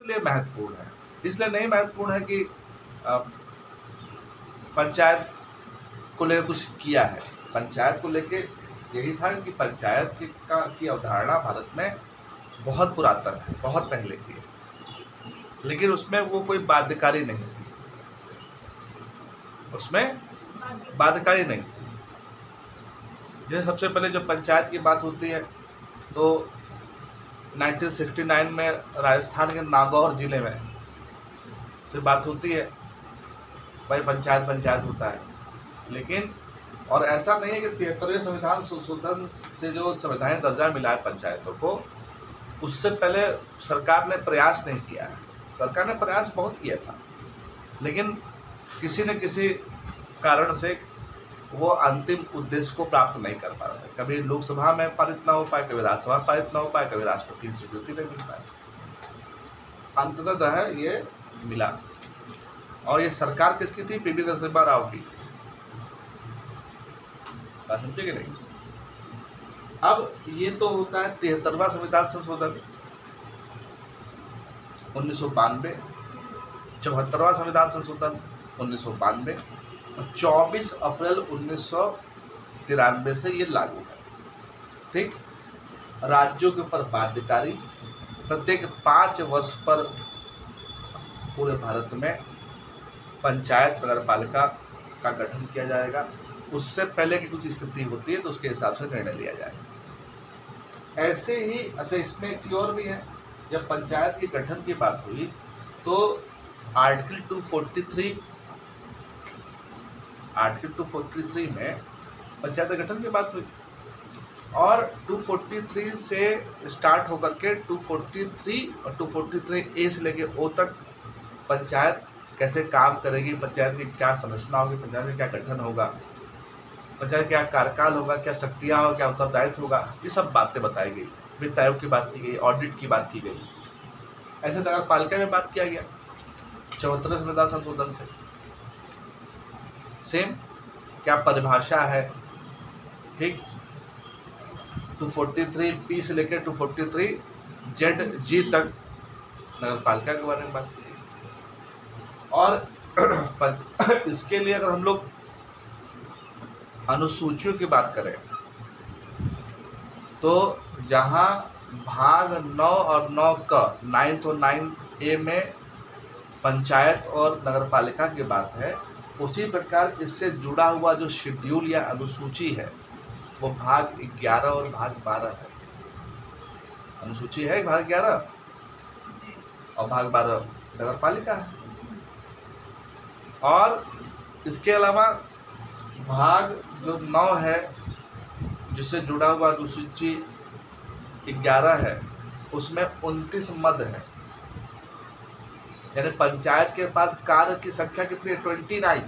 इसलिए महत्वपूर्ण है, इसलिए नहीं महत्वपूर्ण है कि पंचायत को लेकर कुछ किया है। पंचायत को लेके यही था कि पंचायत की अवधारणा भारत में बहुत पुरातन है, बहुत पहले की है, लेकिन उसमें वो कोई बाध्यकारी नहीं थी, उसमें बाध्यकारी नहीं थी। जैसे सबसे पहले जब पंचायत की बात होती है तो 1969 में राजस्थान के नागौर जिले में से बात होती है, भाई पंचायत पंचायत होता है। लेकिन और ऐसा नहीं है कि 73वें संविधान संशोधन से जो संवैधानिक दर्जा मिला है पंचायतों को, उससे पहले सरकार ने प्रयास नहीं किया है। सरकार ने प्रयास बहुत किया था, लेकिन किसी न किसी कारण से वो अंतिम उद्देश्य को प्राप्त नहीं कर पा रहे। कभी लोकसभा में पारित ना हो पाए, कभी राज्यसभा में पारित ना हो पाए, कभी राष्ट्रपति की स्वीकृति नहीं मिल पाए। अंततः है ये मिला, और ये सरकार किसकी थी? पीवी नरसिम्हा राव की। समझे कि नहीं? अब ये तो होता है 73वां संविधान संशोधन 1992, 74वां संविधान संशोधन 1992 और 24 अप्रैल 1993 से ये लागू है। ठीक, राज्यों के ऊपर बाध्यकारी, प्रत्येक 5 वर्ष पर पूरे भारत में पंचायत नगर पालिका का गठन किया जाएगा। उससे पहले की कुछ स्थिति होती है तो उसके हिसाब से निर्णय लिया जाएगा। ऐसे ही अच्छा, इसमें एक और भी है, जब पंचायत के गठन की बात हुई तो आर्टिकल 243 में पंचायत गठन की बात हुई, और 243 से स्टार्ट होकर के 243 और 243A से लेके O तक पंचायत कैसे काम करेगी, पंचायत की क्या संरचना होगी, पंचायत का क्या गठन होगा, पंचायत क्या कार्यकाल होगा, क्या शक्तियाँ होगा, क्या उत्तरदायित्व होगा, ये सब बातें बताई गई। वित्त आयोग की बात की गई, ऑडिट की बात की गई। ऐसे नगर पालिका में बात किया गया 74वें संविधान संशोधन से। सेम क्या परिभाषा है, ठीक, 243P से लेकर 243ZG तक नगर पालिका के बारे में बात की। और इसके लिए अगर हम लोग अनुसूचियों की बात करें तो जहां भाग 9 और 9 का 9th और 9A में पंचायत और नगर पालिका की बात है, उसी प्रकार इससे जुड़ा हुआ जो शेड्यूल या अनुसूची है वो भाग 11 और भाग 12 है। अनुसूची है भाग 11 और भाग 12 नगर पालिका है। और इसके अलावा भाग जो 9 है जिससे जुड़ा हुआ अनुसूची 11 है, उसमें 29 मद है, यानी पंचायत के पास कार्य की संख्या कितनी है? 29।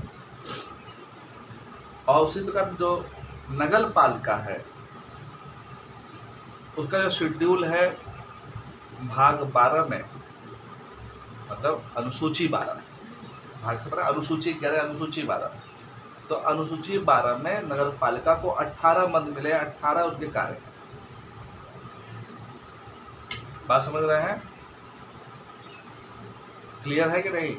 और उसी प्रकार जो नगर पालिका है उसका जो शेड्यूल है भाग 12 में, मतलब अनुसूची 12, भाग से बड़ा अनुसूची 11, अनुसूची 12, तो अनुसूची 12 में नगर पालिका को 18 मद मिले, 18 उनके कार्य। बात समझ रहे हैं? क्लियर है कि नहीं?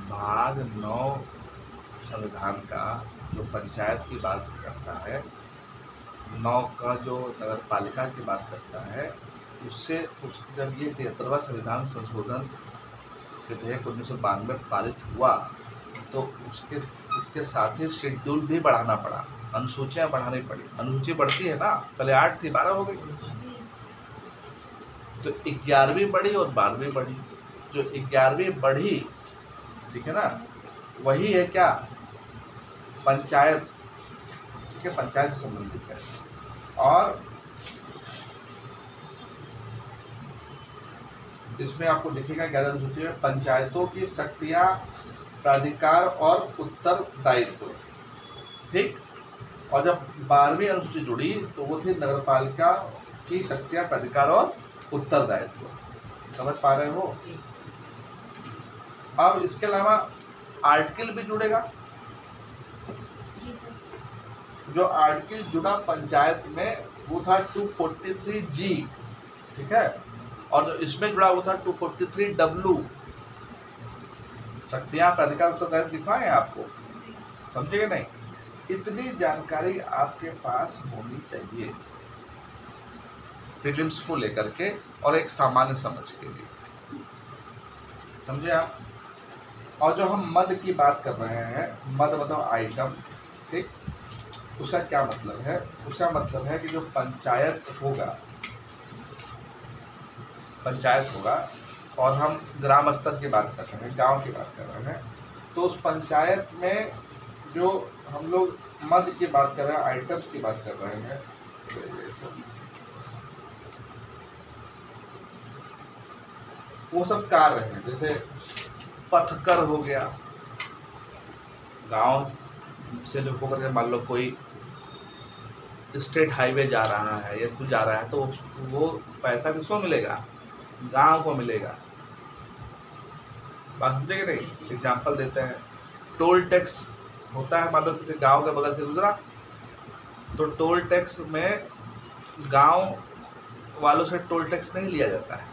भाग 9 संविधान का जो पंचायत की बात करता है, 9 का जो नगर पालिका की बात करता है, उससे जब ये 73वां संविधान संशोधन विधेयक 1992 पारित हुआ तो उसके साथ ही शेड्यूल भी बढ़ाना पड़ा, अनुसूचियाँ बढ़ानी पड़ी। अनुसूची बढ़ती है ना, पहले 8 थी, 12 हो गई, तो 11वीं बढ़ी और 12वीं बढ़ी। जो 11वीं बढ़ी, ठीक है ना, वही है क्या? पंचायत, ठीक है, पंचायत से संबंधित है। और इसमें आपको दिखेगा 11 अनुसूची में पंचायतों की शक्तियां, प्राधिकार और उत्तरदायित्व, ठीक। और जब 12वीं अनुसूची जुड़ी तो वो थी नगर पालिका की शक्तियां, प्राधिकार और उत्तरदायित्व। समझ पा रहे हो? अब इसके अलावा आर्टिकल भी जुड़ेगा। जो आर्टिकल जुड़ा पंचायत में वो था 243G, ठीक है, और जो इसमें जुड़ा हुआ था 243W शक्तियां प्राधिकार उत्तर तहत लिखवाए हैं आपको, समझेगा नहीं? इतनी जानकारी आपके पास होनी चाहिए प्रीलिम्स को लेकर के और एक सामान्य समझ के लिए, समझे आप? और जो हम मद की बात कर रहे हैं, मद मतलब आइटम, ठीक, उसका क्या मतलब है? उसका मतलब है कि जो पंचायत होगा और हम ग्राम स्तर की बात कर रहे हैं, गांव की बात कर रहे हैं, तो उस पंचायत में जो हम लोग मद की बात कर रहे हैं, आइटम्स की बात कर रहे हैं, वो सब कार्य हैं। जैसे पथकर हो गया, गांव से होकर के मान लो कोई स्टेट हाईवे जा रहा है या कुछ जा रहा है, तो वो पैसा किसको मिलेगा? गांव को मिलेगा। बात समझेंगे नहीं? एग्जाम्पल देते हैं, टोल टैक्स होता है, मान लो किसी गांव के बगल से गुजरा, तो टोल टैक्स में गांव वालों से टोल टैक्स नहीं लिया जाता है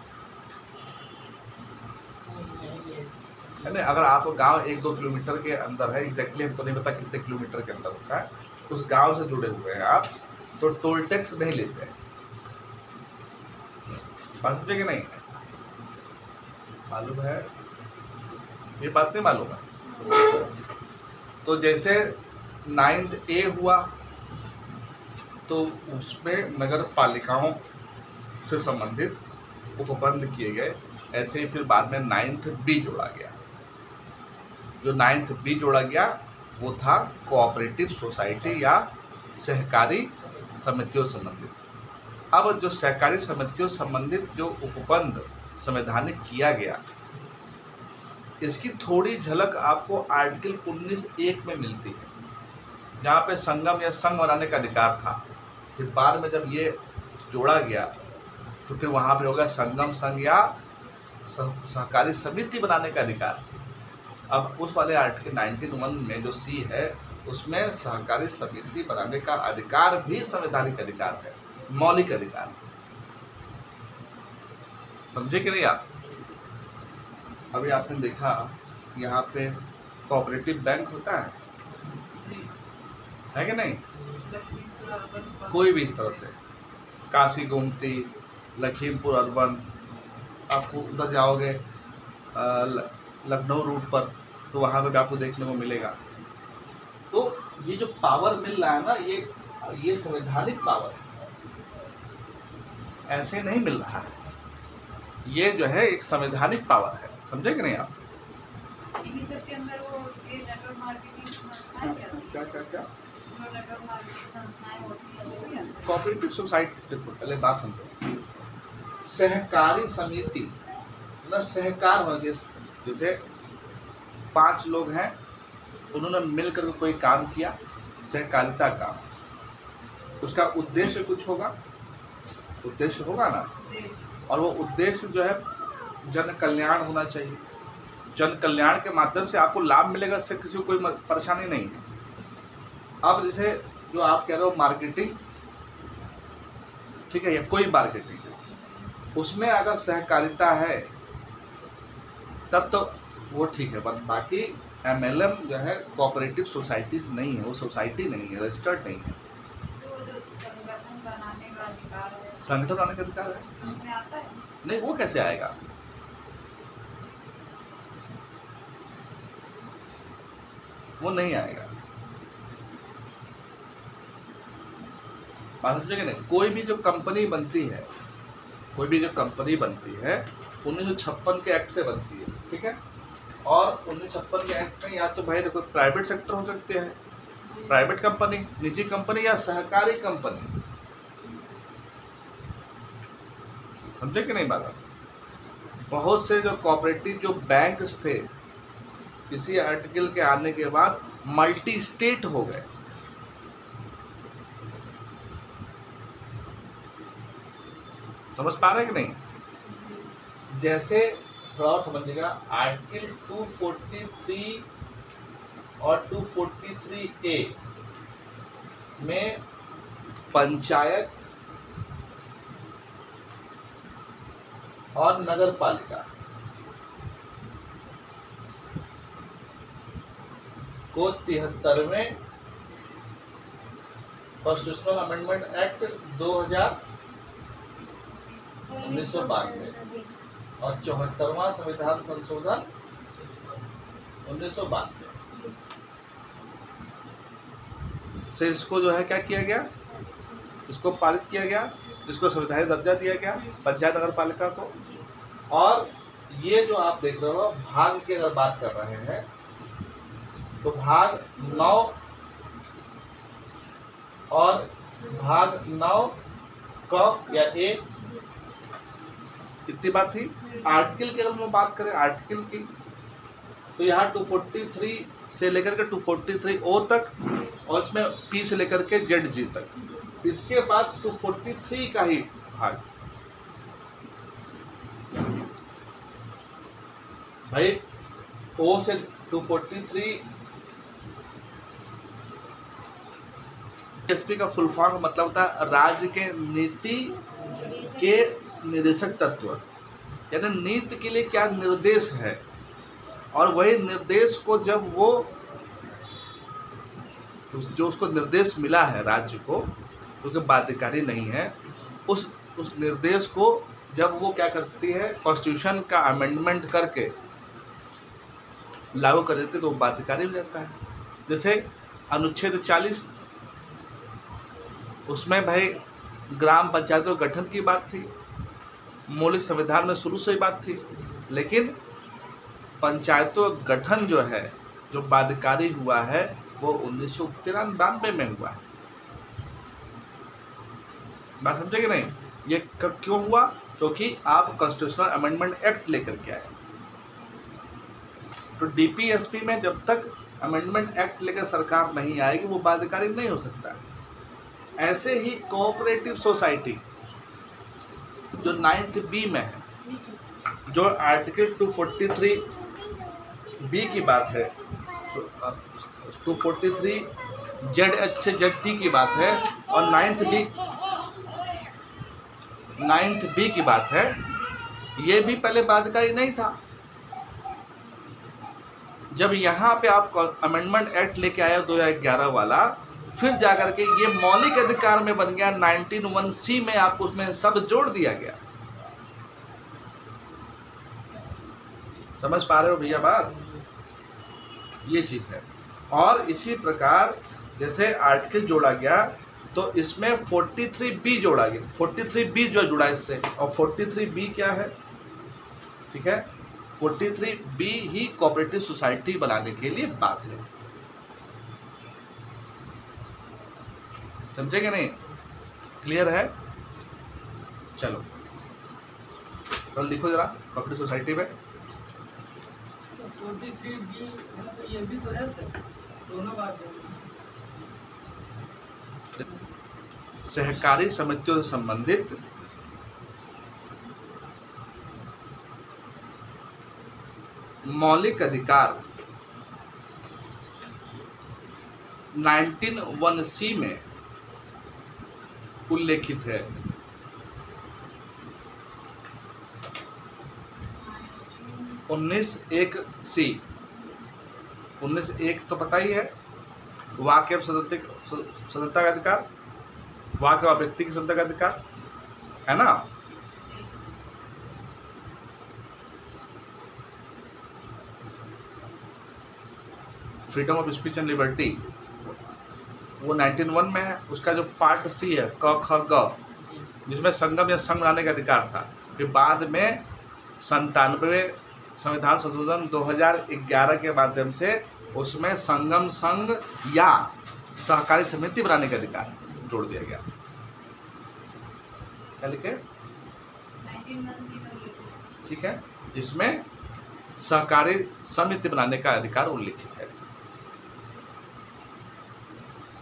ना? अगर आपको गांव 1-2 किलोमीटर के अंदर है, एग्जैक्टली हमको नहीं पता कितने किलोमीटर के अंदर होता है, उस गांव से जुड़े हुए हैं आप, तो टोल टैक्स नहीं लेते हैं। बात समझे कि नहीं? मालूम है? ये बात नहीं मालूम है? तो जैसे 9th A हुआ तो उसमें नगर पालिकाओं से संबंधित उपबंध किए गए, ऐसे ही फिर बाद में 9th B जोड़ा गया। जो 9th B जोड़ा गया वो था कोऑपरेटिव सोसाइटी या सहकारी समितियों संबंधित। अब जो सहकारी समितियों संबंधित जो उपबंध संवैधानिक किया गया, इसकी थोड़ी झलक आपको आर्टिकल 19(1) में मिलती है, जहाँ पे संगम या संघ बनाने का अधिकार था। फिर बाद में जब ये जोड़ा गया तो फिर वहाँ पे होगा संगम, संघ या सहकारी समिति बनाने का अधिकार। अब उस वाले आर्टिकल 19(1) में जो C है, उसमें सहकारी समिति बनाने का अधिकार भी संवैधानिक अधिकार है, मौलिक अधिकार। समझे कि नहीं आप? अभी आपने देखा यहाँ पे कोऑपरेटिव बैंक होता है कि नहीं? कोई भी इस तरह से काशी गोमती, लखीमपुर अर्बन, आपको उधर जाओगे लखनऊ रूट पर, तो वहाँ पे भी आपको देखने को मिलेगा। तो ये जो पावर मिल रहा है ना, ये संवैधानिक पावर है, ऐसे नहीं मिल रहा है। ये जो है एक संवैधानिक पावर है, समझे कि नहीं आप? के अंदर वो ये नेटवर्क मार्केटिंग संस्थाएं क्या जो नेटवर्क मार्केटिंग संस्थाएं होती हैं वो भी कोऑपरेटिव सोसाइटी। देखो पहले बात समझो, सहकारी समिति मतलब सहकार हो, जैसे 5 लोग हैं, उन्होंने मिलकर कोई काम किया, सहकारिता काम, उसका उद्देश्य कुछ होगा, उद्देश्य होगा ना जी। और वो उद्देश्य जो है जन कल्याण होना चाहिए। जन कल्याण के माध्यम से आपको लाभ मिलेगा, इससे किसी को कोई परेशानी नहीं है। अब जैसे जो आप कह रहे हो मार्केटिंग, ठीक है, या कोई मार्केटिंग, उसमें अगर सहकारिता है तब तो वो ठीक है, बट बाकी MLM जो है कोऑपरेटिव सोसाइटीज नहीं है, वो सोसाइटी नहीं है, रजिस्टर्ड नहीं है। संगठन बनाने का अधिकार है, संगठन बनाने का अधिकार है, उसमें आता है? नहीं, वो कैसे आएगा? वो नहीं आएगा। बात समझे कि नहीं? कोई भी जो कंपनी बनती है, 1956 के एक्ट से बनती है, ठीक है? और 1956 के एक्ट में या तो भाई देखो प्राइवेट सेक्टर हो सकते हैं, प्राइवेट कंपनी, निजी कंपनी या सहकारी कंपनी, समझे कि नहीं बात? बहुत से जो कोऑपरेटिव जो बैंक्स थे, इसी आर्टिकल के आने के बाद मल्टी स्टेट हो गए। समझ पा रहे कि नहीं? जैसे थोड़ा और समझिएगा, आर्टिकल 243 और 243A में पंचायत और नगर पालिका को 73वें कॉन्स्टिट्यूशनल अमेंडमेंट एक्ट 1992 और 74वां संविधान संशोधन 1992 से इसको जो है क्या किया गया, इसको पारित किया गया, इसको संवैधानिक दर्जा दिया गया पंचायत नगर पालिका को। और ये जो आप देख रहे हो भाग की अगर बात कर रहे हैं तो भाग 9 और भाग 9 क या ए कितनी बात थी। आर्टिकल की अगर हम बात करें आर्टिकल की तो यहाँ 243 से लेकर के 243 ओ तक और इसमें पी से लेकर के जेड जी तक, इसके बाद 243 का ही भाग। भाई ओ से 243 एसपी का फुल फॉर्म मतलब था राज्य के नीति के निर्देशक तत्व, यानी नीति के लिए क्या निर्देश है और वही निर्देश को जब वो जो उसको निर्देश मिला है राज्य को क्योंकि बाध्यकारी नहीं है, उस निर्देश को जब वो क्या करती है कॉन्स्टिट्यूशन का अमेंडमेंट करके लागू कर देते तो वो बाध्यकारी हो जाता है। जैसे अनुच्छेद 40 उसमें भाई ग्राम पंचायतों के गठन की बात थी, मौलिक संविधान में शुरू से ही बात थी, लेकिन पंचायतों का गठन जो है जो बाध्यकारी हुआ है वो 1993 में हुआ है। बात समझे कि नहीं। ये क्यों हुआ, क्योंकि आप कॉन्स्टिट्यूशनल अमेंडमेंट एक्ट लेकर के आए। तो डीपीएसपी में जब तक अमेंडमेंट एक्ट लेकर सरकार नहीं आएगी वो बाध्यकारी नहीं हो सकता। ऐसे ही कोऑपरेटिव सोसाइटी जो 9th बी में है, जो आर्टिकल 243 बी की बात है, 243 जेड एच से जेड टी की बात है और 9th बी की बात है, ये भी पहले बाध्यकारी नहीं था। जब यहाँ पे आप अमेंडमेंट एक्ट लेके आए 2011 वाला, फिर जाकर के ये मौलिक अधिकार में बन गया 19(1)(c) में आपको उसमें सब जोड़ दिया गया। समझ पा रहे हो भैया बात, ये चीज है। और इसी प्रकार जैसे आर्टिकल जोड़ा गया तो इसमें 43B जोड़ा गया, 43B जो जुड़ा इससे, और 43B क्या है, ठीक है, 43B ही कोऑपरेटिव सोसाइटी बनाने के लिए बात है। समझे कि नहीं, क्लियर है। चलो कल लिखो जरा कोऑपरेटिव सोसाइटी में। 43B ये भी तो है सर, दोनों बात है। सहकारी समितियों से संबंधित मौलिक अधिकार 19(1)(c) में उल्लेखित है। 19(1)(c), 19(1) तो पता ही है, वाक्य एवं स्वतंत्रता का अधिकार, वाक्य व व्यक्ति की स्वतंत्रता का अधिकार है ना। Freedom of speech and liberty वो 19(1) में है। उसका जो पार्ट सी है क ख ग, जिसमें संगम या संघ बनाने का अधिकार था, फिर बाद में 97वें संविधान संशोधन 2011 के माध्यम से उसमें संगम संघ या सहकारी समिति बनाने का अधिकार जोड़ दिया गया। क्या लिखे, 19(1)(c) ठीक है, जिसमें सहकारी समिति बनाने का अधिकार उल्लिखित है।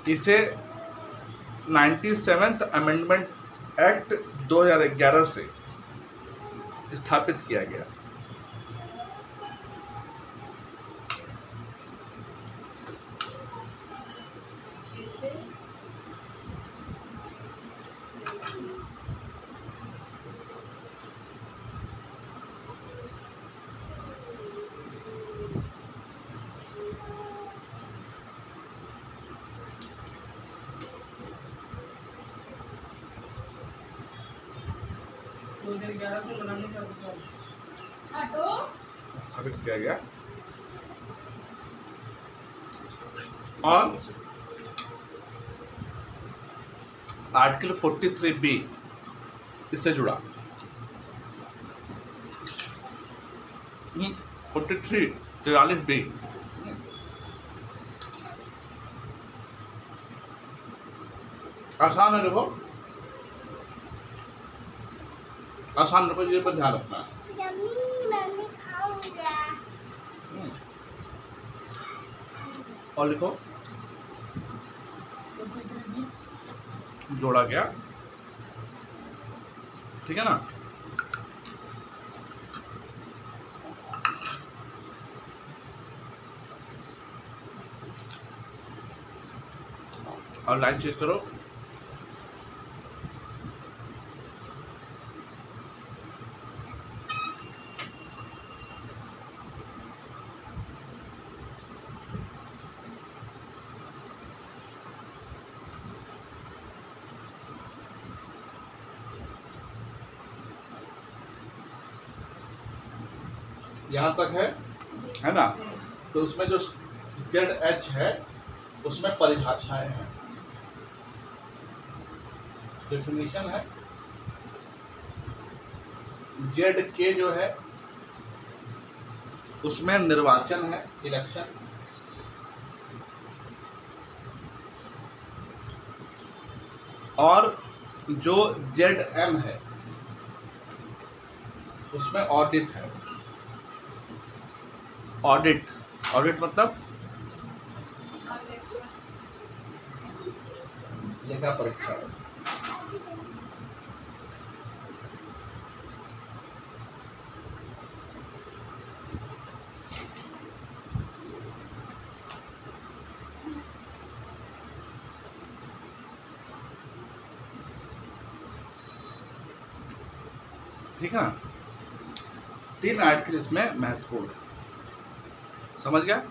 इसे 97th अमेंडमेंट एक्ट 2011 से स्थापित किया गया। इससे 11 से बनाने का अधिकार। स्थापित किया गया और आर्टिकल 43B इससे जुड़ा 43B आसान है, देखो आसान, देखो ये पर ध्यान रखना है। और लिखो जोड़ा गया, ठीक है ना। और लाइन चेक करो, यहाँ तक है ना। तो उसमें जो ZH है उसमें परिभाषाएं हैं, डेफिनेशन है। ZK जो है उसमें निर्वाचन है, इलेक्शन। और जो ZM है उसमें ऑडिट है। ऑडिट मतलब लेखा परीक्षा। ठीक है ना। 3 आर्टिकल इसमें महत्वपूर्ण है, समझ गया।